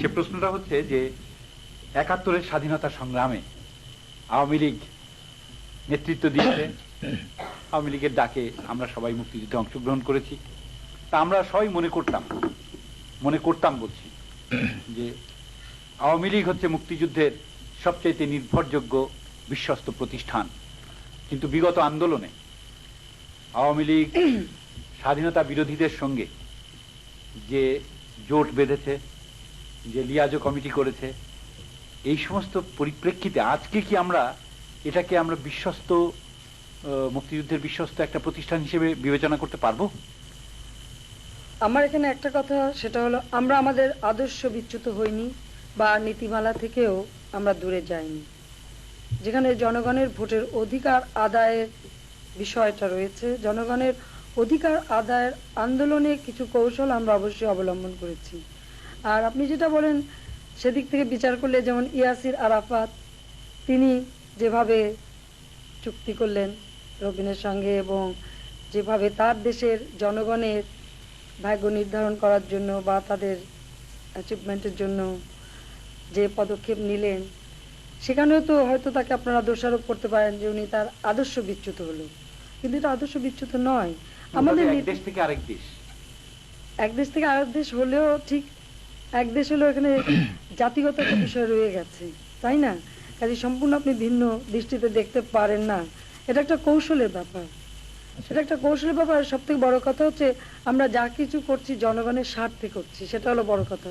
সে প্রশ্নটা হচ্ছে যে ৭১-এর স্বাধীনতা সংগ্রামে আওয়ামী লীগ নেতৃত্ব দিয়েছে, আওয়ামী লীগের ডাকে আমরা সবাই মুক্তিযুদ্ধে অংশগ্রহণ করেছি। তা আমরা সবাই মনে করতাম বলছি যে আওয়ামী লীগ হচ্ছে মুক্তিযুদ্ধের সবচাইতে নির্ভরযোগ্য বিশ্বস্ত প্রতিষ্ঠান। কিন্তু বিগত আন্দোলনে আওয়ামী লীগ স্বাধীনতা বিরোধীদের সঙ্গে যে জোট বেঁধেছে, যে লিয়াজো কমিটি করেছে, এই সমস্ত পরিপ্রেক্ষিতে আজকে কি আমরা এটাকে আমরা বিশ্বস্ত মুক্তিযুদ্ধের বিশ্বস্ত একটা প্রতিষ্ঠান হিসেবে বিবেচনা করতে পারবো? আমার এখানে একটা কথা, সেটা হলো আমরা আমাদের আদর্শ বিচ্যুত হইনি বা নীতিমালা থেকেও আমরা দূরে যাইনি। যেখানে জনগণের ভোটের অধিকার আদায়ের বিষয়টা রয়েছে, জনগণের অধিকার আদায়ের আন্দোলনে কিছু কৌশল আমরা অবশ্যই অবলম্বন করেছি। আর আপনি যেটা বলেন সেদিক থেকে বিচার করলে, যেমন ইয়াসির আরাফাত তিনি যেভাবে চুক্তি করলেন রবিনের সঙ্গে এবং যেভাবে তার দেশের জনগণের ভাগ্য নির্ধারণ করার জন্য বা তাদের অ্যাচিভমেন্টের জন্য যে পদক্ষেপ নিলেন, সেখানেও তো হয়তো তাকে আপনারা দোষারোপ করতে পারেন যে উনি তার আদর্শ বিচ্যুত হলো, কিন্তু এটা আদর্শ বিচ্যুত নয়। আমাদের এক দেশ থেকে আরেক দেশ, এক দেশ থেকে আরেক দেশ হলেও ঠিক এক দেশ হলেও এখানে জাতিগত একটা বিষয় রয়ে গেছে, তাই না? কাজে সম্পূর্ণ আপনি ভিন্ন দৃষ্টিতে দেখতে পারেন না। এটা একটা কৌশলের ব্যাপার, সেটা একটা কৌশলের ব্যাপার। সব থেকে বড় কথা হচ্ছে আমরা যা কিছু করছি জনগণের স্বার্থে করছি, সেটা হলো বড় কথা।